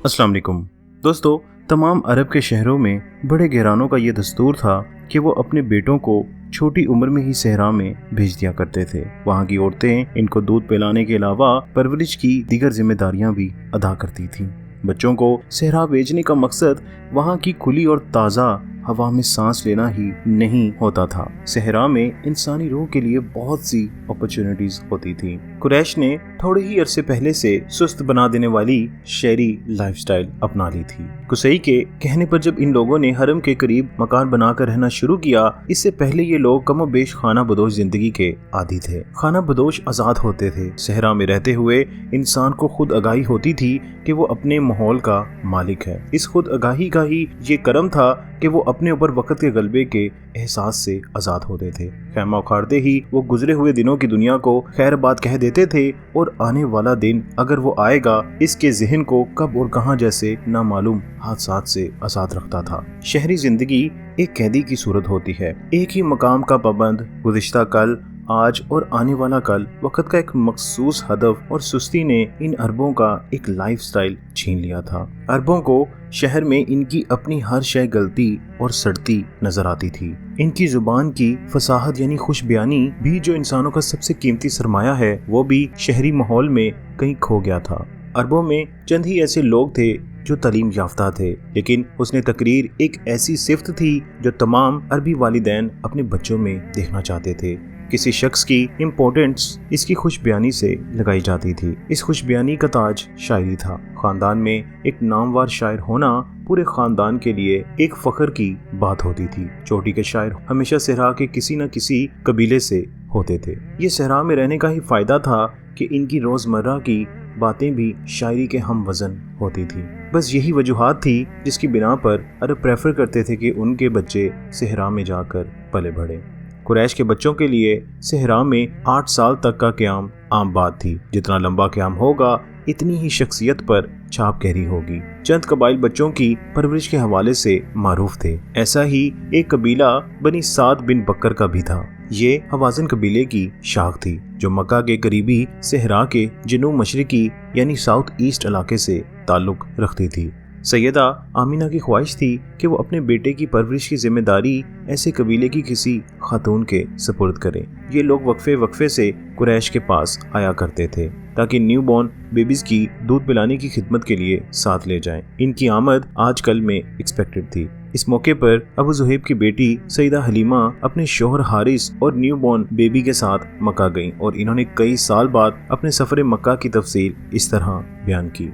अस्सलाम वालेकुम दोस्तों, तमाम अरब के शहरों में बड़े घरानों का ये दस्तूर था कि वो अपने बेटों को छोटी उम्र में ही सहरा में भेज दिया करते थे। वहाँ की औरतें इनको दूध पिलाने के अलावा परवरिश की दीगर जिम्मेदारियां भी अदा करती थीं। बच्चों को सहरा भेजने का मकसद वहाँ की खुली और ताज़ा हवा में सांस लेना ही नहीं होता था। सहरा में इंसानी रूह के लिए बहुत सी अपॉर्चुनिटीज होती थी। कुरैश ने थोड़े ही अरसे पहले से सुस्त बना देने वाली शहरी लाइफस्टाइल अपना ली थी। कुसई के कहने पर जब इन लोगों ने हरम के करीब मकान बनाकर रहना शुरू किया, इससे पहले ये लोग कमोबेश खाना बदोश जिंदगी के आदी थे। खाना बदोश आजाद होते थे। सहरा में रहते हुए इंसान को खुद आगाही होती थी कि वो अपने माहौल का मालिक है। इस खुद आगाही का ही ये करम था कि वो अपने ऊपर वक्त के गलबे के एहसास से आजाद होते थे। खैमा उखाड़ते ही वो गुजरे हुए दिनों की दुनिया को खैर बात कह देते थे और आने वाला दिन अगर वो आएगा, इसके जहन को कब और कहां जैसे नामालूम हादसात से आजाद रखता था। शहरी जिंदगी एक कैदी की सूरत होती है, एक ही मकाम का पाबंद। गुज़िश्ता कल, आज और आने वाला कल वक्त का एक मखसूस हदफ और सुस्ती ने इन अरबों का एक लाइफस्टाइल छीन लिया था। अरबों को शहर में इनकी अपनी हर शय गलती और सड़ती नजर आती थी। इनकी जुबान की फसाहत यानी खुश बयानी भी जो इंसानों का सबसे कीमती सरमाया है, वो भी शहरी माहौल में कहीं खो गया था। अरबों में चंद ही ऐसे लोग थे जो तालीम याफ्ता थे, लेकिन हुस्न तकरीर एक ऐसी सिफ्त थी जो तमाम अरबी वालिदैन अपने बच्चों में देखना चाहते थे। किसी शख्स की इम्पोर्टेंस इसकी खुश बयानी से लगाई जाती थी। इस खुश बयानी का ताज शायरी था। खानदान में एक नामवर शायर होना पूरे खानदान के लिए एक फख्र की बात होती थी। चोटी के शायर हमेशा सहरा के किसी न किसी कबीले से होते थे। ये सहरा में रहने का ही फायदा था कि इनकी रोजमर्रा की बातें भी शायरी के हम वजन होती थी। बस यही वजूहात थी जिसकी बिना पर अरब प्रेफर करते थे कि उनके बच्चे सहरा में जाकर पले बढ़े। कुरैश के बच्चों के लिए सहरा में 8 साल तक का क़याम आम बात थी। जितना लंबा क़याम होगा, इतनी ही शख्सियत पर छाप गहरी होगी। चंद कबाइल बच्चों की परवरिश के हवाले से मारूफ थे। ऐसा ही एक कबीला बनी साद बिन बकर का भी था। ये हवाज़िन कबीले की शाख थी जो मक्का के करीबी सहरा के जनूब मशरिकी यानी साउथ ईस्ट इलाके से ताल्लुक रखती थी। सैयदा आमीना की ख्वाहिश थी कि वो अपने बेटे की परवरिश की जिम्मेदारी ऐसे कबीले की किसी खातून के सुपुर्द करें। ये लोग वक्फे वक्फे से कुरैश के पास आया करते थे ताकि न्यूबॉर्न बेबीज की दूध पिलाने की खिदमत के लिए साथ ले जाएं। इनकी आमद आजकल में एक्सपेक्टेड थी। इस मौके पर अबू जुहैब की बेटी सईदा हलीमा अपने शोहर हारिस और न्यूबॉर्न बेबी के साथ मक्का गईं और इन्होंने कई साल बाद अपने सफर मक्का की तफसील इस तरह बयान की।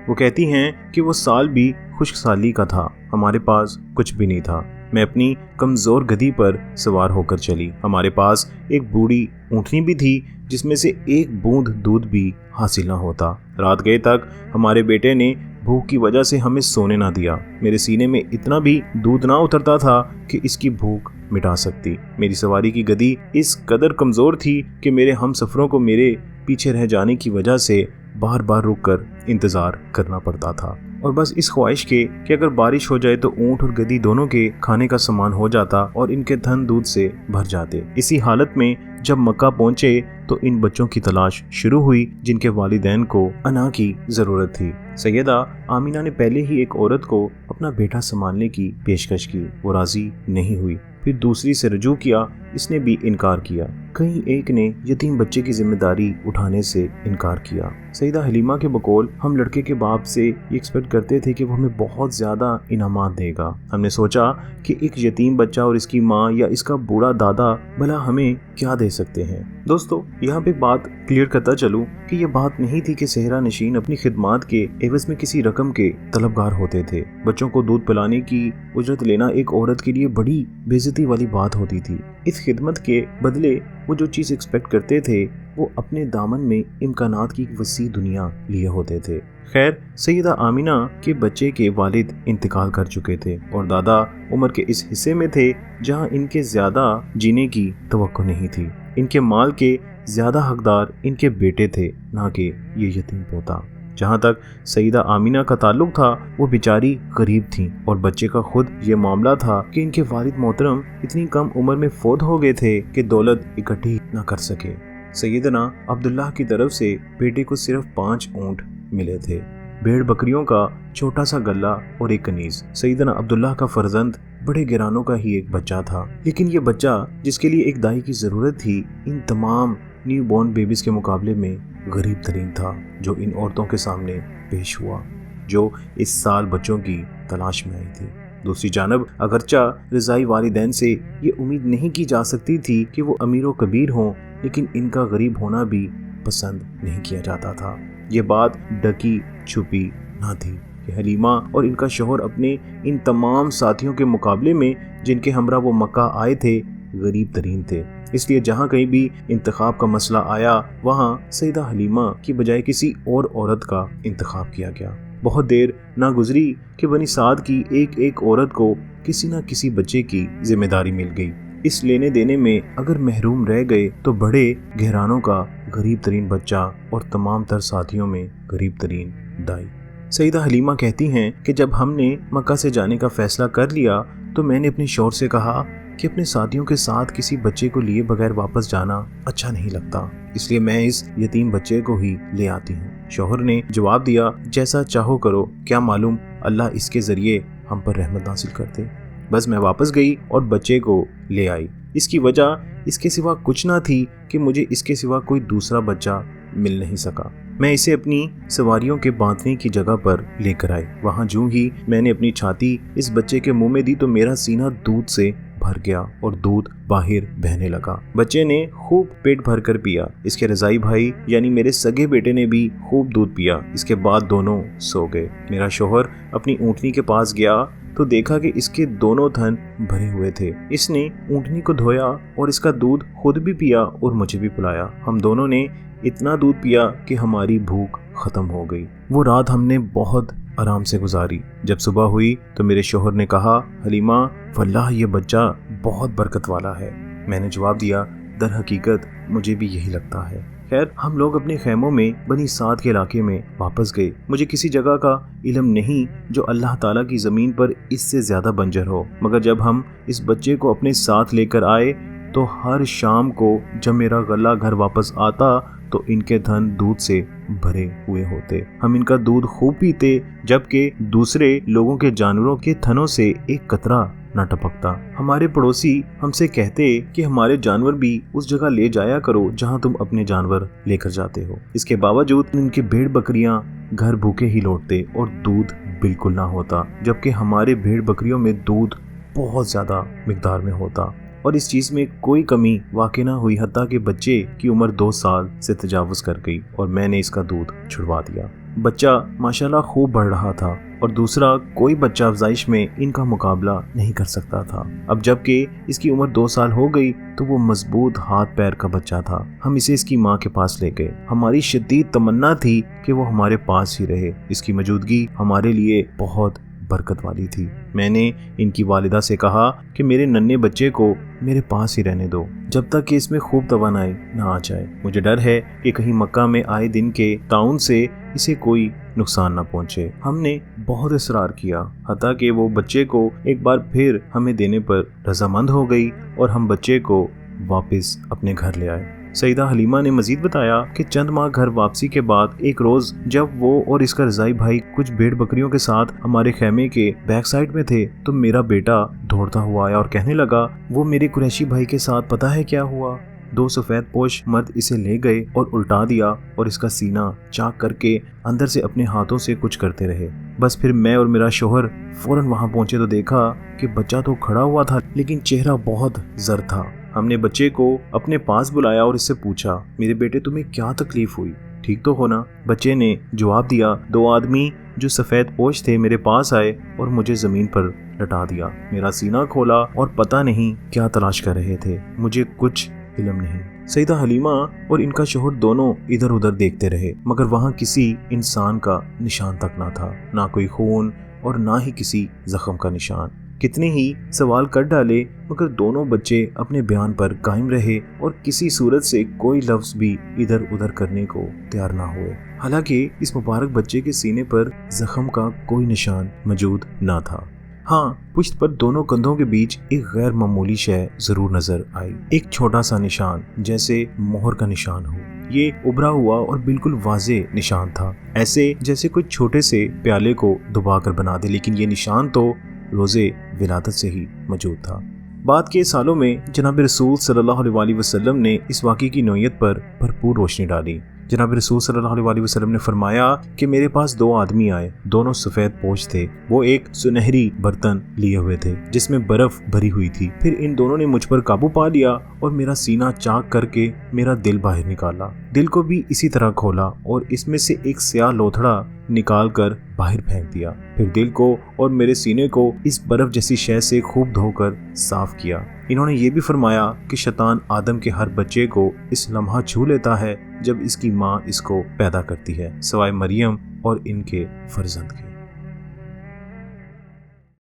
वो कहती हैं कि वो साल भी खुशहाली का था। हमारे पास कुछ भी नहीं था। मैं अपनी कमज़ोर गधी पर सवार होकर चली। हमारे पास एक बूढ़ी ऊँटनी भी थी जिसमें से एक बूंद दूध भी हासिल ना होता। रात गए तक हमारे बेटे ने भूख की वजह से हमें सोने ना दिया। मेरे सीने में इतना भी दूध ना उतरता था कि इसकी भूख मिटा सकती। मेरी सवारी की गधी इस कदर कमज़ोर थी कि मेरे हम सफ़रों को मेरे पीछे रह जाने की वजह से बार बार रुककर इंतज़ार करना पड़ता था, और बस इस ख्वाहिश के कि अगर बारिश हो जाए तो ऊँट और गधी दोनों के खाने का सामान हो जाता और इनके थन दूध से भर जाते। इसी हालत में जब मक्का पहुंचे तो इन बच्चों की तलाश शुरू हुई जिनके वालिदैन को अना की ज़रूरत थी। सैयदा आमीना ने पहले ही एक औरत को अपना बेटा संभालने की पेशकश की। वो राज़ी नहीं हुई। फिर दूसरी से रजू किया, इसने भी इनकार किया। कहीं एक ने यतीम बच्चे की जिम्मेदारी उठाने से इनकार किया। सईदा हलीमा के बकौल हम लड़के के बाप से ये एक्सपेक्ट करते थे कि वो हमें बहुत ज़्यादा इनामात देगा। हमने सोचा कि एक यतीम बच्चा और इसकी माँ या इसका बूढ़ा दादा भला हमें क्या दे सकते हैं। दोस्तों, यहाँ पे बात क्लियर करता चलूँ कि ये बात नहीं थी कि सहरा नशीन अपनी खिदमात के एवज में किसी रकम के तलबगार होते थे। बच्चों को दूध पिलाने की उजरत लेना एक औरत के लिए बड़ी बेइज्जती वाली बात होती थी। इस खिदमत के बदले वो जो चीज़ एक्सपेक्ट करते थे वो अपने दामन में इम्कानात की वसी दुनिया लिए होते थे। खैर, सैयदा आमीना के बच्चे के वालिद इंतकाल कर चुके थे और दादा उम्र के इस हिस्से में थे जहां इनके ज़्यादा जीने की तवक्को नहीं थी। इनके माल के ज़्यादा हकदार इनके बेटे थे, ना कि ये यतीम पोता। जहाँ तक सईदा आमीना का ताल्लुक था, वो बेचारी गरीब थीं और बच्चे का खुद ये मामला था कि इनके वालिद मोहतरम इतनी कम उम्र में फौत हो गए थे कि दौलत इकट्ठी न कर सके। सैयदना अब्दुल्लाह की तरफ से बेटे को सिर्फ 5 ऊँट मिले थे। भेड़ बकरियों का छोटा सा गल्ला और एक कनीज। सैयदना अब्दुल्लाह का फर्जंद बड़े घरानों का ही एक बच्चा था, लेकिन ये बच्चा जिसके लिए एक दाई की जरूरत थी इन तमाम न्यू बॉर्न बेबीज के मुकाबले में गरीब तरीन था जो इन औरतों के सामने पेश हुआ जो इस साल बच्चों की तलाश में आई थी। दूसरी जानब अगरचा रज़ाई वालिदैन से ये उम्मीद नहीं की जा सकती थी कि वो अमीर व कबीर हों, लेकिन इनका गरीब होना भी पसंद नहीं किया जाता था। ये बात ढकी छुपी ना थी कि हलीमा और इनका शौहर अपने इन तमाम साथियों के मुकाबले में जिनके हमरा वो मक्का आए थे गरीब तरीन थे। इसलिए जहाँ कहीं भी इंतखाब का मसला आया वहाँ सैयदा हलीमा की बजाय किसी और औरत का इंतखाब किया गया। बहुत देर ना गुजरी कि बनी साद की एक एक औरत को किसी न किसी बच्चे की जिम्मेदारी मिल गई। इस लेने देने में अगर महरूम रह गए तो बड़े घरानों का गरीब तरीन बच्चा और तमाम तर साथियों में गरीब तरीन दाई। सईदा हलीमा कहती हैं कि जब हमने मक्का से जाने का फैसला कर लिया तो मैंने अपने शौहर से कहा कि अपने साथियों के साथ किसी बच्चे को लिए बगैर वापस जाना अच्छा नहीं लगता, इसलिए मैं इस यतीम बच्चे को ही ले आती हूँ। शौहर ने जवाब दिया, जैसा चाहो करो, क्या मालूम अल्लाह इसके जरिए हम पर रहमत हासिल कर दे। बस मैं वापस गई और बच्चे को ले आई। इसकी वजह इसके सिवा कुछ ना थी कि मुझे इसके सिवा कोई दूसरा बच्चा मिल नहीं सका। मैं इसे अपनी सवारियों के बांधने की जगह पर लेकर आई। वहाँ जूं ही मैंने अपनी छाती इस बच्चे के मुंह में दी तो मेरा सीना दूध से भर गया और दूध बाहर बहने लगा। बच्चे ने खूब पेट भर कर पिया। इसके रज़ाई भाई यानी मेरे सगे बेटे ने भी खूब दूध पिया। इसके बाद दोनों सो गए। मेरा शौहर अपनी ऊँटनी के पास गया तो देखा कि इसके दोनों थन भरे हुए थे। इसने ऊँटनी को धोया और इसका दूध खुद भी पिया और मुझे भी पिलाया। हम दोनों ने इतना दूध पिया कि हमारी भूख खत्म हो गई। वो रात हमने बहुत आराम से गुजारी। जब सुबह हुई तो मेरे शौहर ने कहा, हलीमा वल्लाह ये बच्चा बहुत बरकत वाला है। मैंने जवाब दिया, दर हकीकत मुझे भी यही लगता है। खैर हम लोग अपने खेमों में बनी साद के इलाके में वापस गए। मुझे किसी जगह का इल्म नहीं जो अल्लाह ताला की ज़मीन पर इससे ज़्यादा बंजर हो, मगर जब हम इस बच्चे को अपने साथ लेकर आए तो हर शाम को जब मेरा गला घर वापस आता तो इनके थन दूध से भरे हुए होते। हम इनका दूध खूब पीते, जबकि दूसरे लोगों के जानवरों के थनों से एक कतरा न टपकता। हमारे पड़ोसी हमसे कहते कि हमारे जानवर भी उस जगह ले जाया करो जहां तुम अपने जानवर लेकर जाते हो। इसके बावजूद इनके भेड़ बकरियां घर भूखे ही लौटते और दूध बिल्कुल ना होता, जबकि हमारे भेड़ बकरियों में दूध बहुत ज्यादा मिकदार में होता और इस चीज में कोई कमी वाकई ना हुई। हत्ता कि बच्चे की उम्र 2 साल से तजावुज कर गई और मैंने इसका दूध छुड़वा दिया। बच्चा माशाल्लाह खूब बढ़ रहा था और दूसरा कोई बच्चा अफजाइश में इनका मुकाबला नहीं कर सकता था। अब जबकि इसकी उम्र 2 साल हो गई तो वो मजबूत हाथ पैर का बच्चा था। हम इसे इसकी माँ के पास ले गए। हमारी शदीद तमन्ना थी कि वो हमारे पास ही रहे। इसकी मौजूदगी हमारे लिए बहुत बरकत वाली थी। मैंने इनकी वालिदा से कहा कि मेरे नन्हे बच्चे को मेरे पास ही रहने दो जब तक कि इसमें खूब तवानाई ना आ जाए। मुझे डर है कि कहीं मक्का में आए दिन के ताउन से इसे कोई नुकसान न पहुंचे। हमने बहुत इसरार किया, हत्ता कि वो बच्चे को एक बार फिर हमें देने पर रजामंद हो गई और हम बच्चे को वापस अपने घर ले आए। सईदा हलीमा ने मजीद बताया कि चंद माह घर वापसी के बाद एक रोज जब वो और इसका रज़ाई भाई कुछ भेड़ बकरियों के साथ हमारे खेमे के बैक साइड में थे तो मेरा बेटा दौड़ता हुआ आया और कहने लगा, वो मेरे कुरैशी भाई के साथ पता है क्या हुआ? 2 सफेद पोश मर्द इसे ले गए और उल्टा दिया और इसका सीना चाक करके अंदर से अपने हाथों से कुछ करते रहे। बस फिर मैं और मेरा शौहर फौरन वहां पहुंचे तो देखा कि बच्चा तो खड़ा हुआ था लेकिन चेहरा बहुत जर्द था। हमने बच्चे को अपने पास बुलाया और इससे पूछा, मेरे बेटे तुम्हें क्या तकलीफ हुई, ठीक तो हो ना? बच्चे ने जवाब दिया, 2 आदमी जो सफेद पोश थे मेरे पास आए और मुझे जमीन पर लटा दिया। मेरा सीना खोला और पता नहीं क्या तलाश कर रहे थे, मुझे कुछ इल्म नहीं। सईदा हलीमा और इनका शौहर दोनों इधर उधर देखते रहे, मगर वहाँ किसी इंसान का निशान तक ना था, ना कोई खून और ना ही किसी जख्म का निशान। कितने ही सवाल कर डाले मगर दोनों बच्चे अपने बयान पर कायम रहे और किसी सूरत से कोई लफ्ज भी इधर उधर करने को तैयार ना हुए। हालांकि इस मुबारक बच्चे के सीने पर जख्म का कोई निशान मौजूद ना था। हाँ, पुश्त पर दोनों कंधों के बीच एक गैर मामूली शय जरूर नजर आई, एक छोटा सा निशान जैसे मोहर का निशान हो। ये उभरा हुआ और बिल्कुल वाज़ेह निशान था, ऐसे जैसे कोई छोटे से प्याले को दबाकर बना दे, लेकिन ये निशान तो रोज़े विलादत से ही मौजूद था। बाद के सालों में जनाब रसूल सल्लल्लाहु अलैहि वसल्लम ने इस वाक़े की नौयत पर भरपूर रोशनी डाली। जनाब रसूल सल्लल्लाहु अलैहि वसल्लम ने फरमाया कि मेरे पास 2 आदमी आए, दोनों सफ़ेद पोश थे। वो एक सुनहरी बर्तन लिए हुए थे जिसमें बर्फ भरी हुई थी। फिर इन दोनों ने मुझ पर काबू पा लिया और मेरा सीना चाक करके मेरा दिल बाहर निकाला। दिल को भी इसी तरह खोला और इसमें से एक स्याह लोथड़ा निकाल कर बाहर फेंक दिया। फिर दिल को और मेरे सीने को इस बर्फ जैसी शय से खूब धोकर साफ किया। इन्होंने ये भी फरमाया कि शैतान आदम के हर बच्चे को इस लम्हा छू लेता है जब इसकी माँ इसको पैदा करती है, सिवाय मरियम और इनके फर्जंद के।